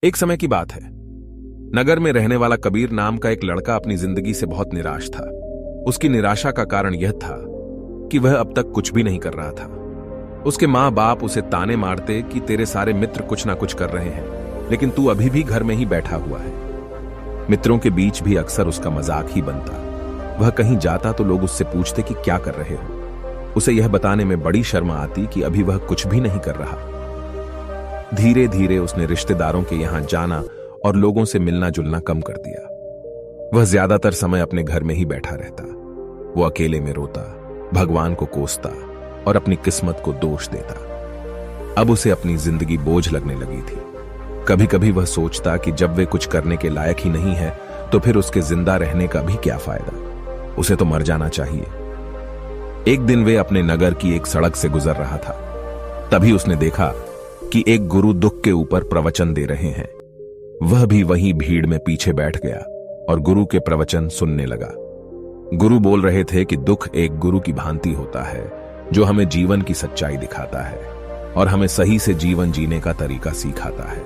एक समय की बात है। नगर में रहने वाला कबीर नाम का एक लड़का अपनी जिंदगी से बहुत निराश था। उसकी निराशा का कारण यह था कि वह अब तक कुछ भी नहीं कर रहा था। उसके माँ बाप उसे ताने मारते कि तेरे सारे मित्र कुछ ना कुछ कर रहे हैं, लेकिन तू अभी भी घर में ही बैठा हुआ है। मित्रों के बीच भी अक्सर उसका मजाक ही बनता। वह कहीं जाता तो लोग उससे पूछते कि क्या कर रहे हो। उसे यह बताने में बड़ी शर्म आती कि अभी वह कुछ भी नहीं कर रहा। धीरे धीरे उसने रिश्तेदारों के यहां जाना और लोगों से मिलना जुलना कम कर दिया। वह ज्यादातर समय अपने घर में ही बैठा रहता। वो अकेले में रोता, भगवान को कोसता और अपनी किस्मत को दोष देता। अब उसे अपनी जिंदगी बोझ लगने लगी थी। कभी कभी वह सोचता कि जब वे कुछ करने के लायक ही नहीं है तो फिर उसके जिंदा रहने का भी क्या फायदा, उसे तो मर जाना चाहिए। एक दिन वे अपने नगर की एक सड़क से गुजर रहा था। तभी उसने देखा कि एक गुरु दुख के ऊपर प्रवचन दे रहे हैं। वह भी वहीं भीड़ में पीछे बैठ गया और गुरु के प्रवचन सुनने लगा। गुरु बोल रहे थे कि दुख एक गुरु की भांति होता है जो हमें जीवन की सच्चाई दिखाता है और हमें सही से जीवन जीने का तरीका सिखाता है।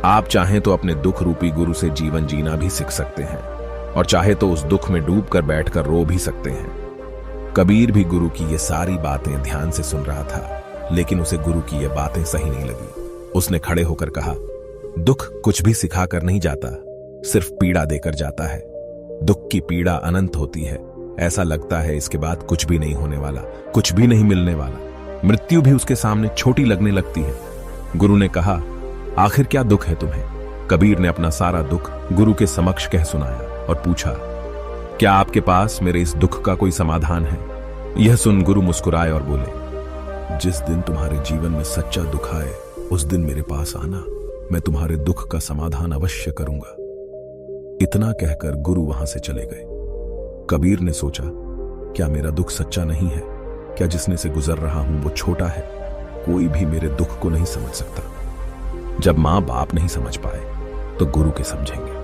आप चाहें तो अपने दुख रूपी गुरु से जीवन जीना भी सीख सकते हैं और चाहे तो उस दुख में डूबकर बैठकर रो भी सकते हैं। कबीर भी गुरु की ये सारी बातें ध्यान से सुन रहा था, लेकिन उसे गुरु की ये बातें सही नहीं लगी। उसने खड़े होकर कहा, दुख कुछ भी सिखाकर नहीं जाता, सिर्फ पीड़ा देकर जाता है। दुख की पीड़ा अनंत होती है। ऐसा लगता है इसके बाद कुछ भी नहीं होने वाला, कुछ भी नहीं मिलने वाला। मृत्यु भी उसके सामने छोटी लगने लगती है। गुरु ने कहा, आखिर क्या दुख है तुम्हें? कबीर ने अपना सारा दुख गुरु के समक्ष कह सुनाया और पूछा, क्या आपके पास मेरे इस दुख का कोई समाधान है? यह सुन गुरु मुस्कुराए और बोले, जिस दिन तुम्हारे जीवन में सच्चा दुख आए उस दिन मेरे पास आना, मैं तुम्हारे दुख का समाधान अवश्य करूंगा। इतना कहकर गुरु वहां से चले गए। कबीर ने सोचा, क्या मेरा दुख सच्चा नहीं है? क्या जिसने से गुजर रहा हूं वो छोटा है? कोई भी मेरे दुख को नहीं समझ सकता। जब मां बाप नहीं समझ पाए तो गुरु के समझेंगे।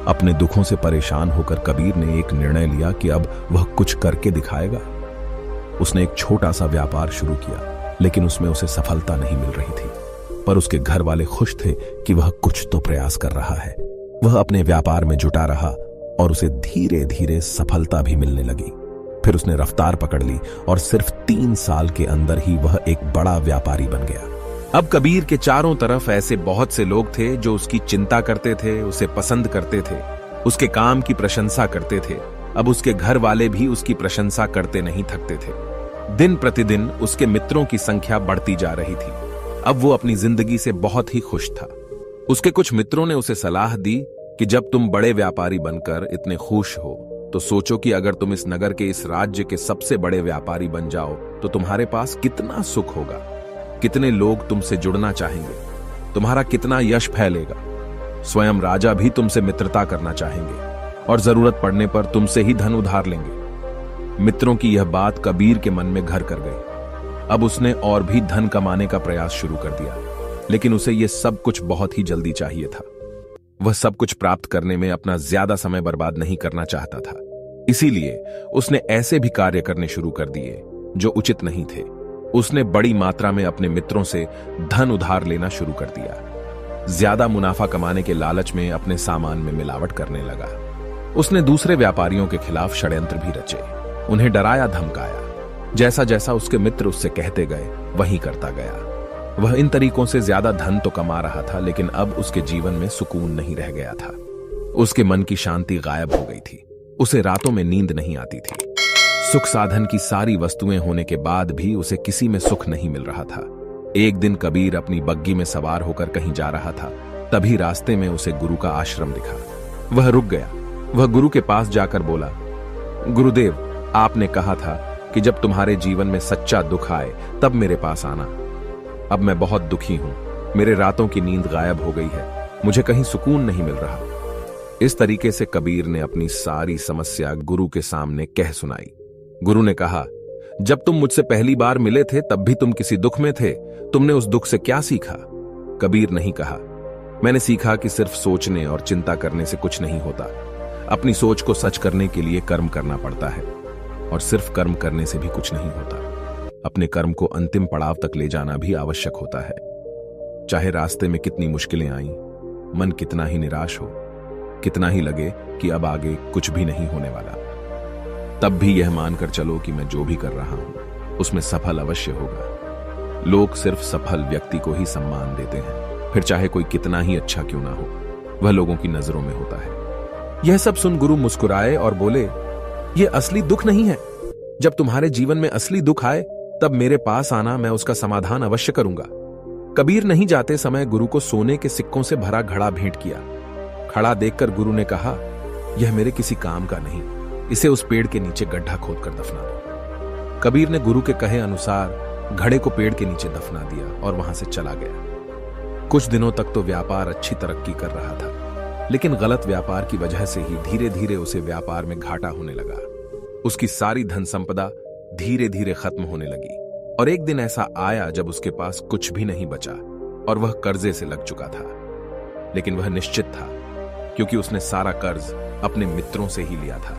अपने दुखों से परेशान होकर कबीर ने एक निर्णय लिया कि अब वह कुछ करके दिखाएगा। उसने एक छोटा सा व्यापार शुरू किया, लेकिन उसमें उसे सफलता नहीं मिल रही थी। पर उसके घर वाले खुश थे कि वह कुछ तो प्रयास कर रहा है। वह अपने व्यापार में जुटा रहा और उसे धीरे धीरे सफलता भी मिलने लगी। फिर उसने रफ्तार पकड़ ली और सिर्फ 3 साल के अंदर ही वह एक बड़ा व्यापारी बन गया। अब कबीर के चारों तरफ ऐसे बहुत से लोग थे जो उसकी चिंता करते थे, उसे पसंद करते थे, उसके काम की प्रशंसा करते थे। अब उसके घर वाले भी उसकी प्रशंसा करते नहीं थकते थे। दिन प्रतिदिन उसके मित्रों की संख्या बढ़ती जा रही थी। अब वो अपनी जिंदगी से बहुत ही खुश था। उसके कुछ मित्रों ने उसे सलाह दी कि जब तुम बड़े व्यापारी बनकर इतने खुश हो तो सोचो कि अगर तुम इस नगर के, इस राज्य के सबसे बड़े व्यापारी बन जाओ तो तुम्हारे पास कितना सुख होगा, कितने लोग तुमसे जुड़ना चाहेंगे, तुम्हारा कितना यश फैलेगा। स्वयं राजा भी तुमसे मित्रता करना चाहेंगे और जरूरत पड़ने पर तुमसे ही धन उधार लेंगे। मित्रों की यह बात कबीर के मन में घर कर गई। अब उसने और भी धन कमाने का प्रयास शुरू कर दिया, लेकिन उसे यह सब कुछ बहुत ही जल्दी चाहिए था। वह सब कुछ प्राप्त करने में अपना ज्यादा समय बर्बाद नहीं करना चाहता था। इसीलिए उसने ऐसे भी कार्य करने शुरू कर दिए जो उचित नहीं थे। उसने बड़ी मात्रा में अपने मित्रों से धन उधार लेना शुरू कर दिया। ज्यादा मुनाफा कमाने के लालच में अपने सामान में मिलावट करने लगा। उसने दूसरे व्यापारियों के खिलाफ षड्यंत्र भी रचे, उन्हें डराया धमकाया। जैसा जैसा उसके मित्र उससे कहते गए वही करता गया। वह इन तरीकों से ज्यादा धन तो कमा रहा था, लेकिन अब उसके जीवन में सुकून नहीं रह गया था। उसके मन की शांति गायब हो गई थी। उसे रातों में नींद नहीं आती थी। सुख साधन की सारी वस्तुएं होने के बाद भी उसे किसी में सुख नहीं मिल रहा था। एक दिन कबीर अपनी बग्गी में सवार होकर कहीं जा रहा था। तभी रास्ते में उसे गुरु का आश्रम दिखा। वह रुक गया। वह गुरु के पास जाकर बोला, गुरुदेव, आपने कहा था कि जब तुम्हारे जीवन में सच्चा दुख आए तब मेरे पास आना। अब मैं बहुत दुखी हूं। मेरे रातों की नींद गायब हो गई है। मुझे कहीं सुकून नहीं मिल रहा। इस तरीके से कबीर ने अपनी सारी समस्या गुरु के सामने कह सुनाई। गुरु ने कहा, जब तुम मुझसे पहली बार मिले थे तब भी तुम किसी दुख में थे। तुमने उस दुख से क्या सीखा? कबीर नहीं कहा, मैंने सीखा कि सिर्फ सोचने और चिंता करने से कुछ नहीं होता। अपनी सोच को सच करने के लिए कर्म करना पड़ता है और सिर्फ कर्म करने से भी कुछ नहीं होता। अपने कर्म को अंतिम पड़ाव तक ले जाना भी आवश्यक होता है। चाहे रास्ते में कितनी मुश्किलें आईं, मन कितना ही निराश हो, कितना ही लगे कि अब आगे कुछ भी नहीं होने वाला, तब भी यह मानकर चलो कि मैं जो भी कर रहा हूं उसमें सफल अवश्य होगा। लोग सिर्फ सफल व्यक्ति को ही सम्मान देते हैं, फिर चाहे कोई कितना ही अच्छा क्यों ना हो, वह लोगों की नजरों में होता है। यह सब सुन गुरु मुस्कुराए और बोले, यह असली दुख नहीं है। जब तुम्हारे जीवन में असली दुख आए तब मेरे पास आना, मैं उसका समाधान अवश्य करूंगा। कबीर नहीं जाते समय गुरु को सोने के सिक्कों से भरा घड़ा भेंट किया। खड़ा देखकर गुरु ने कहा, यह मेरे किसी काम का नहीं, इसे उस पेड़ के नीचे गड्ढा खोदकर दफना दो। कबीर ने गुरु के कहे अनुसार घड़े को पेड़ के नीचे दफना दिया और वहां से चला गया। कुछ दिनों तक तो व्यापार अच्छी तरक्की कर रहा था, लेकिन गलत व्यापार की वजह से ही धीरे धीरे उसे व्यापार में घाटा होने लगा। उसकी सारी धन संपदा धीरे धीरे खत्म होने लगी और एक दिन ऐसा आया जब उसके पास कुछ भी नहीं बचा और वह कर्जे से लग चुका था। लेकिन वह निश्चित था, क्योंकि उसने सारा कर्ज अपने मित्रों से ही लिया था।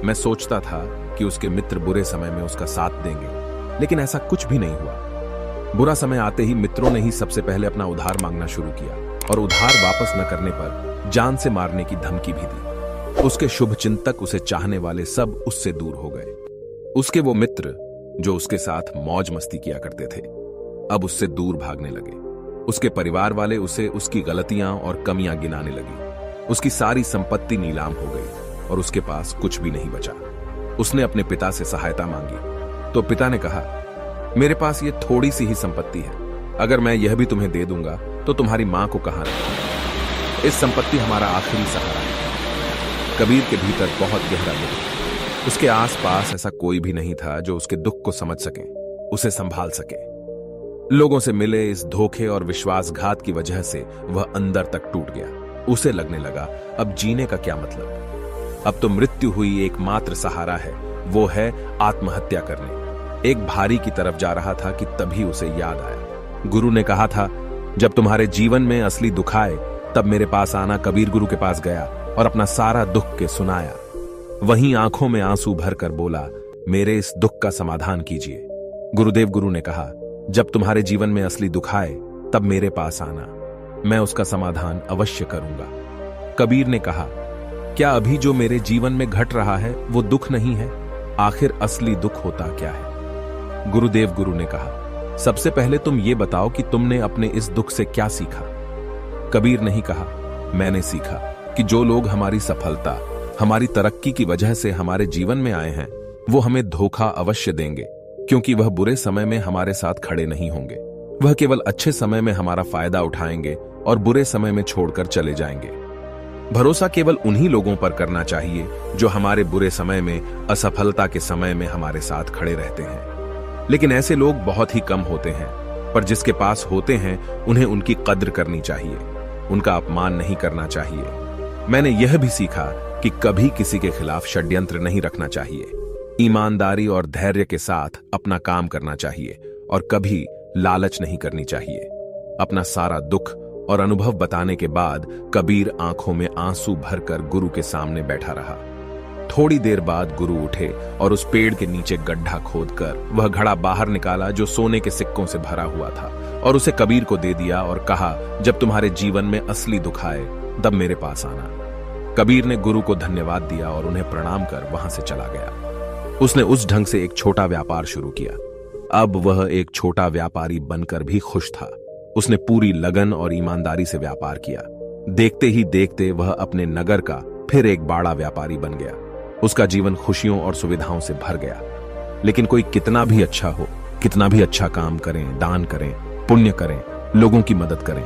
मैं सोचता था कि उसके मित्र बुरे समय में उसका साथ देंगे, लेकिन ऐसा कुछ भी नहीं हुआ। बुरा समय आते ही मित्रों ने ही सबसे पहले अपना उधार मांगना शुरू किया और उधार वापस न करने पर जान से मारने की धमकी भी दी। उसके शुभ चिंतक, उसे चाहने वाले सब उससे दूर हो गए। उसके वो मित्र जो उसके साथ मौज मस्ती किया करते थे, अब उससे दूर भागने लगे। उसके परिवार वाले उसे उसकी गलतियां और कमियां गिनाने लगी। उसकी सारी संपत्ति नीलाम हो गई और उसके पास कुछ भी नहीं बचा। उसने अपने पिता से सहायता मांगी तो पिता ने कहा, मेरे पास ये थोड़ी सी ही संपत्ति है, अगर मैं यह भी तुम्हें दे दूंगा तो तुम्हारी मां को कहां रखूं? इस संपत्ति हमारा आखिरी सहारा है। कबीर के भीतर बहुत गहरा दुख। उसके आसपास ऐसा कोई भी नहीं था जो उसके दुख को समझ सके, उसे संभाल सके। लोगों से मिले इस धोखे और विश्वासघात की वजह से वह अंदर तक टूट गया। उसे लगने लगा, अब जीने का क्या मतलब? अब तो मृत्यु हुई एकमात्र सहारा है, वो है आत्महत्या करने। एक भारी की तरफ जा रहा था कि तभी उसे याद आया, गुरु ने कहा था, जब तुम्हारे जीवन में असली दुख आए तब मेरे पास आना। कबीर गुरु के पास गया और अपना सारा दुख के सुनाया। वहीं आंखों में आंसू भरकर बोला, मेरे इस दुख का समाधान कीजिए। गुरुदेव गुरु ने कहा, जब तुम्हारे जीवन में असली दुख आए तब मेरे पास आना, मैं उसका समाधान अवश्य करूंगा। कबीर ने कहा, क्या अभी जो मेरे जीवन में घट रहा है वो दुख नहीं है? आखिर असली दुख होता क्या है? गुरुदेव गुरु ने कहा, सबसे पहले तुम ये बताओ कि तुमने अपने इस दुख से क्या सीखा? कबीर नहीं कहा, मैंने सीखा कि जो लोग हमारी सफलता, हमारी तरक्की की वजह से हमारे जीवन में आए हैं, वो हमें धोखा अवश्य देंगे, क्योंकि वह बुरे समय में हमारे साथ खड़े नहीं होंगे। वह केवल अच्छे समय में हमारा फायदा उठाएंगे और बुरे समय में छोड़कर चले जाएंगे। भरोसा केवल उन्हीं लोगों पर करना चाहिए जो हमारे बुरे समय में, असफलता के समय में हमारे साथ खड़े रहते हैं। लेकिन ऐसे लोग बहुत ही कम होते हैं, पर जिसके पास होते हैं उन्हें उनकी कद्र करनी चाहिए, उनका अपमान नहीं करना चाहिए। मैंने यह भी सीखा कि कभी किसी के खिलाफ षड्यंत्र नहीं रखना चाहिए। ईमानदारी और धैर्य के साथ अपना काम करना चाहिए और कभी लालच नहीं करनी चाहिए। अपना सारा दुख और अनुभव बताने के बाद कबीर आंखों में आंसू भरकर गुरु के सामने बैठा रहा। थोड़ी देर बाद गुरु उठे और उस पेड़ के नीचे गड्ढा खोदकर वह घड़ा बाहर निकाला जो सोने के सिक्कों से भरा हुआ था और उसे कबीर को दे दिया और कहा, जब तुम्हारे जीवन में असली दुख आए तब मेरे पास आना। कबीर ने गुरु को धन्यवाद दिया और उन्हें प्रणाम कर वहां से चला गया। उसने उस ढंग से एक छोटा व्यापार शुरू किया। अब वह एक छोटा व्यापारी बनकर भी खुश था। उसने पूरी लगन और ईमानदारी से व्यापार किया। देखते ही देखते वह अपने नगर का फिर एक बड़ा व्यापारी बन गया। उसका जीवन खुशियों और सुविधाओं से भर गया। लेकिन कोई कितना भी अच्छा हो, कितना भी अच्छा काम करें, दान करें, पुण्य करें, लोगों की मदद करें,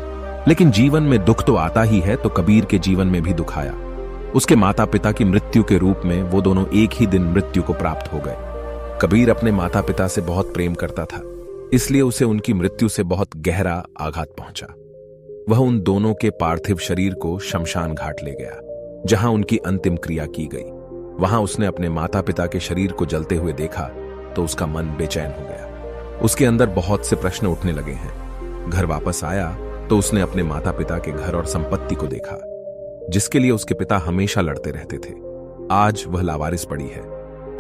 लेकिन जीवन में दुख तो आता ही है। तो कबीर के जीवन में भी दुख आया। उसके माता पिता की मृत्यु के रूप में वो दोनों एक ही दिन मृत्यु को प्राप्त हो गए। कबीर अपने माता पिता से बहुत प्रेम करता था, इसलिए उसे उनकी मृत्यु से बहुत गहरा आघात पहुंचा। वह उन दोनों के पार्थिव शरीर को शमशान घाट ले गया, जहां उनकी अंतिम क्रिया की गई। वहां उसने अपने माता पिता के शरीर को जलते हुए देखा तो उसका मन बेचैन हो गया। उसके अंदर बहुत से प्रश्न उठने लगे हैं। घर वापस आया तो उसने अपने माता पिता के घर और संपत्ति को देखा, जिसके लिए उसके पिता हमेशा लड़ते रहते थे। आज वह लावारिस पड़ी है।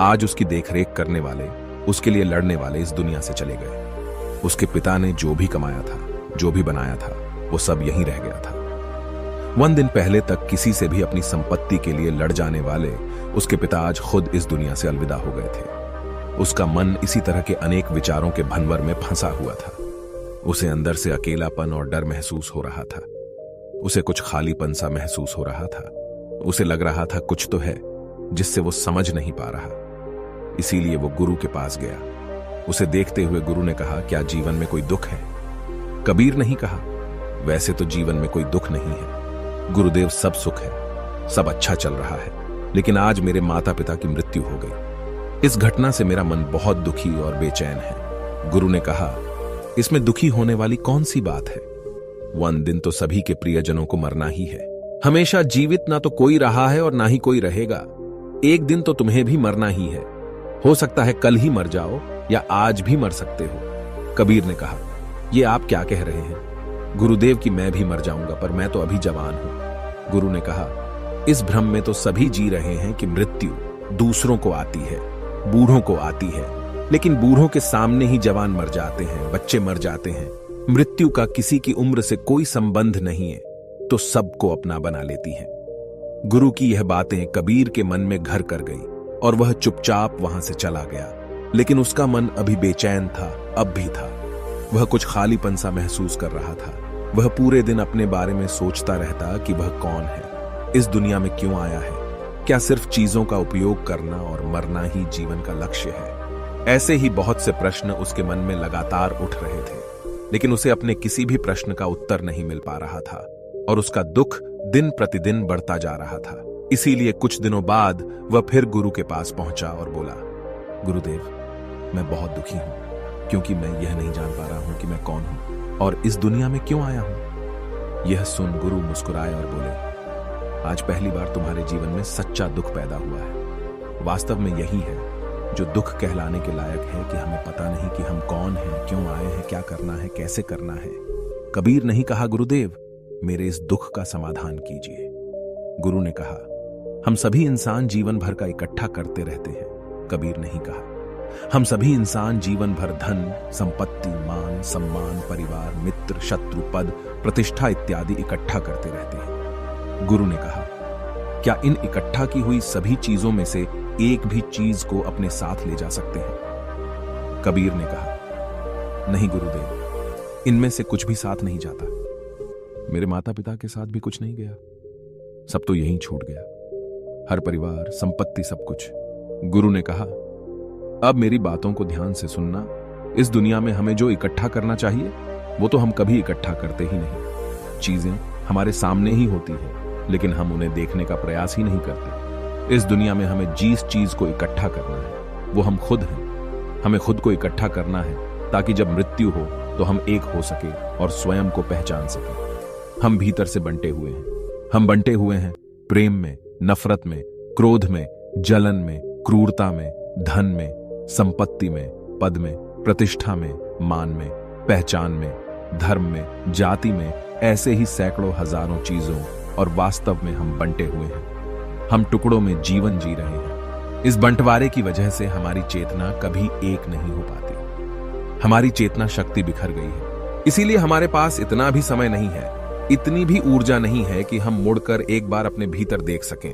आज उसकी देखरेख करने वाले, उसके लिए लड़ने वाले इस दुनिया से चले गए। उसके पिता ने जो भी कमाया था, जो भी बनाया था, वो सब यहीं रह गया था। 1 दिन पहले तक किसी से भी अपनी संपत्ति के लिए लड़ जाने वाले उसके पिता आज खुद इस दुनिया से अलविदा हो गए थे। उसका मन इसी तरह के अनेक विचारों के भंवर में फंसा हुआ था। उसे अंदर से अकेलापन और डर महसूस हो रहा था। उसे कुछ खालीपन सा महसूस हो रहा था। उसे लग रहा था कुछ तो है जिससे वो समझ नहीं पा रहा। इसीलिए वो गुरु के पास गया। उसे देखते हुए गुरु ने कहा, क्या जीवन में कोई दुख है? कबीर नहीं कहा, वैसे तो जीवन में कोई दुख नहीं है गुरुदेव, सब सुख है, सब अच्छा चल रहा है, लेकिन आज मेरे माता पिता की मृत्यु हो गई। इस घटना से मेरा मन बहुत दुखी और बेचैन है। गुरु ने कहा, इसमें दुखी होने वाली कौन सी बात है? 1 दिन तो सभी के प्रियजनों को मरना ही है। हमेशा जीवित ना तो कोई रहा है और ना ही कोई रहेगा। एक दिन तो तुम्हें भी मरना ही है। हो सकता है कल ही मर जाओ या आज भी मर सकते हो। कबीर ने कहा, ये आप क्या कह रहे हैं? गुरुदेव कि मैं भी मर जाऊंगा, पर मैं तो अभी जवान हूं। गुरु ने कहा, इस भ्रम में तो सभी जी रहे हैं कि मृत्यु दूसरों को आती है, बूढ़ों को आती है, लेकिन बूढ़ों के सामने ही जवान मर जाते हैं, बच्चे मर जाते हैं। मृत्यु का किसी की उम्र से कोई संबंध नहीं है, तो सबको अपना बना लेती है। गुरु की यह बातें कबीर के मन में घर कर गई और वह चुपचाप वहां से चला गया। लेकिन उसका मन अभी बेचैन था, अब भी था। वह कुछ खालीपन सा महसूस कर रहा था। वह पूरे दिन अपने बारे में सोचता रहता कि वह कौन है, इस दुनिया में क्यों आया है, क्या सिर्फ चीजों का उपयोग करना और मरना ही जीवन का लक्ष्य है? ऐसे ही बहुत से प्रश्न उसके मन में लगातार उठ रहे थे, लेकिन उसे अपने किसी भी प्रश्न का उत्तर नहीं मिल पा रहा था और उसका दुख दिन प्रतिदिन बढ़ता जा रहा था। इसीलिए कुछ दिनों बाद वह फिर गुरु के पास पहुंचा और बोला, गुरुदेव, मैं बहुत दुखी हूं क्योंकि मैं यह नहीं जान पा रहा हूं कि मैं कौन हूं और इस दुनिया में क्यों आया हूं। यह सुन गुरु मुस्कुराए और बोले, आज पहली बार तुम्हारे जीवन में सच्चा दुख पैदा हुआ है। वास्तव में यही है जो दुख कहलाने के लायक है कि हमें पता नहीं कि हम कौन हैं, क्यों आए हैं, क्या करना है, कैसे करना है। कबीर नहीं कहा, गुरुदेव मेरे इस दुख का समाधान कीजिए। गुरु ने कहा, हम सभी इंसान जीवन भर का इकट्ठा करते रहते हैं। कबीर नहीं कहा, हम सभी इंसान जीवन भर धन, संपत्ति, मान, सम्मान, परिवार, मित्र, शत्रु, पद, प्रतिष्ठा इत्यादि इकट्ठा करते रहते हैं। गुरु ने कहा, क्या इन इकट्ठा की हुई सभी चीजों में से एक भी चीज को अपने साथ ले जा सकते हैं? कबीर ने कहा, नहीं गुरुदेव, इनमें से कुछ भी साथ नहीं जाता। मेरे माता पिता के साथ भी कुछ नहीं गया, सब तो यहीं छूट गया, हर परिवार, संपत्ति, सब कुछ। गुरु ने कहा, अब मेरी बातों को ध्यान से सुनना। इस दुनिया में हमें जो इकट्ठा करना चाहिए वो तो हम कभी इकट्ठा करते ही नहीं। चीजें हमारे सामने ही होती हैं, लेकिन हम उन्हें देखने का प्रयास ही नहीं करते। इस दुनिया में हमें जिस चीज को इकट्ठा करना है वो हम खुद हैं। हमें खुद को इकट्ठा करना है ताकि जब मृत्यु हो तो हम एक हो सके और स्वयं को पहचान सके। हम भीतर से बंटे हुए हैं। हम बंटे हुए हैं प्रेम में, नफरत में, क्रोध में, जलन में, क्रूरता में, धन में, संपत्ति में, पद में, प्रतिष्ठा में, मान में, पहचान में, धर्म में, जाति में, ऐसे ही सैकड़ों हजारों चीजों, और वास्तव में हम बंटे हुए हैं। हम टुकड़ों में जीवन जी रहे हैं। इस बंटवारे की वजह से हमारी चेतना कभी एक नहीं हो पाती। हमारी चेतना शक्ति बिखर गई है। इसीलिए हमारे पास इतना भी समय नहीं है, इतनी भी ऊर्जा नहीं है कि हम मुड़कर एक बार अपने भीतर देख सकें।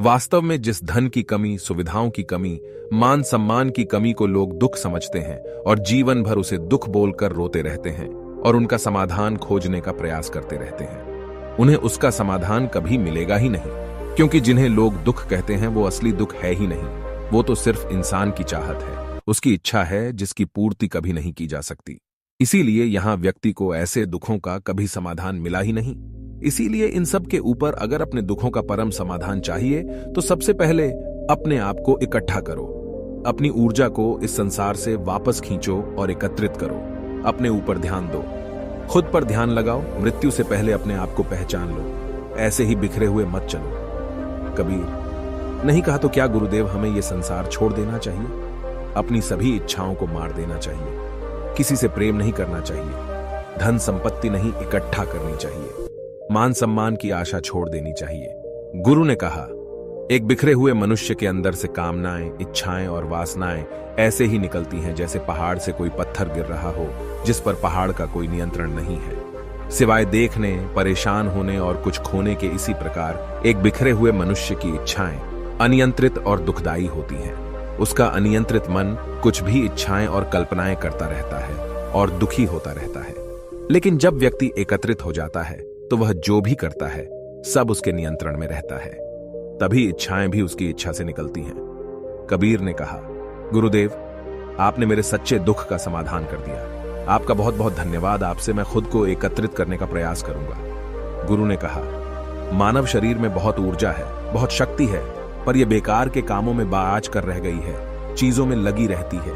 वास्तव में जिस धन की कमी, सुविधाओं की कमी, मान सम्मान की कमी को लोग दुख समझते हैं और जीवन भर उसे दुख बोलकर रोते रहते हैं और उनका समाधान खोजने का प्रयास करते रहते हैं, उन्हें उसका समाधान कभी मिलेगा ही नहीं, क्योंकि जिन्हें लोग दुख कहते हैं वो असली दुख है ही नहीं। वो तो सिर्फ इंसान की चाहत है, उसकी इच्छा है जिसकी पूर्ति कभी नहीं की जा सकती। इसीलिए यहां व्यक्ति को ऐसे दुखों का कभी समाधान मिला ही नहीं। इसीलिए इन सब के ऊपर अगर अपने दुखों का परम समाधान चाहिए तो सबसे पहले अपने आप को इकट्ठा करो। अपनी ऊर्जा को इस संसार से वापस खींचो और एकत्रित करो। अपने ऊपर ध्यान दो, खुद पर ध्यान लगाओ। मृत्यु से पहले अपने आप को पहचान लो। ऐसे ही बिखरे हुए मत चलो। कबीर नहीं कहा तो क्या गुरुदेव हमें यह संसार छोड़ देना चाहिए? अपनी सभी इच्छाओं को मार देना चाहिए। किसी से प्रेम नहीं करना चाहिए। धन संपत्ति नहीं इकट्ठा करनी चाहिए। मान सम्मान की आशा छोड़ देनी चाहिए। गुरु ने कहा, एक बिखरे हुए मनुष्य के अंदर से कामनाएं, इच्छाएं और वासनाएं ऐसे ही निकलती हैं जैसे पहाड़ से कोई पत्थर गिर रहा हो जिस पर पहाड़ का कोई नियंत्रण नहीं है। सिवाय देखने, परेशान होने और कुछ खोने के। इसी प्रकार एक बिखरे हुए मनुष्य की इच्छाएं अनियंत्रित और दुखदायी होती हैं। उसका अनियंत्रित मन कुछ भी इच्छाएं और कल्पनाएं करता रहता है और दुखी होता रहता है। लेकिन जब व्यक्ति एकत्रित हो जाता है तो वह जो भी करता है सब उसके नियंत्रण में रहता है। तभी इच्छाएं भी उसकी इच्छा से निकलती हैं। कबीर ने कहा, गुरुदेव, आपने मेरे सच्चे दुख का समाधान कर दिया। आपका बहुत बहुत धन्यवाद। आपसे मैं खुद को एकत्रित करने का प्रयास करूंगा। गुरु ने कहा, मानव शरीर में बहुत ऊर्जा है, बहुत शक्ति है, पर यह बेकार के कामों में बाज कर रह गई है, चीजों में लगी रहती है।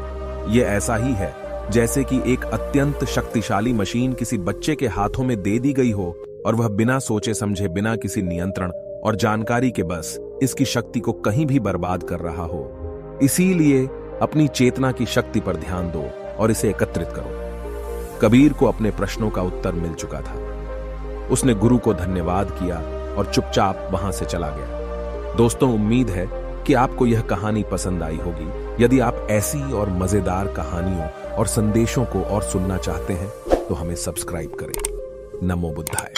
यह ऐसा ही है जैसे कि एक अत्यंत शक्तिशाली मशीन किसी बच्चे के हाथों में दे दी गई हो और वह बिना सोचे समझे, बिना किसी नियंत्रण और जानकारी के बस इसकी शक्ति को कहीं भी बर्बाद कर रहा हो। इसीलिए अपनी चेतना की शक्ति पर ध्यान दो और इसे एकत्रित करो। कबीर को अपने प्रश्नों का उत्तर मिल चुका था। उसने गुरु को धन्यवाद किया और चुपचाप वहां से चला गया। दोस्तों, उम्मीद है कि आपको यह कहानी पसंद आई होगी। यदि आप ऐसी और मजेदार कहानियों और संदेशों को और सुनना चाहते हैं तो हमें सब्सक्राइब करें। नमो बुद्धाय।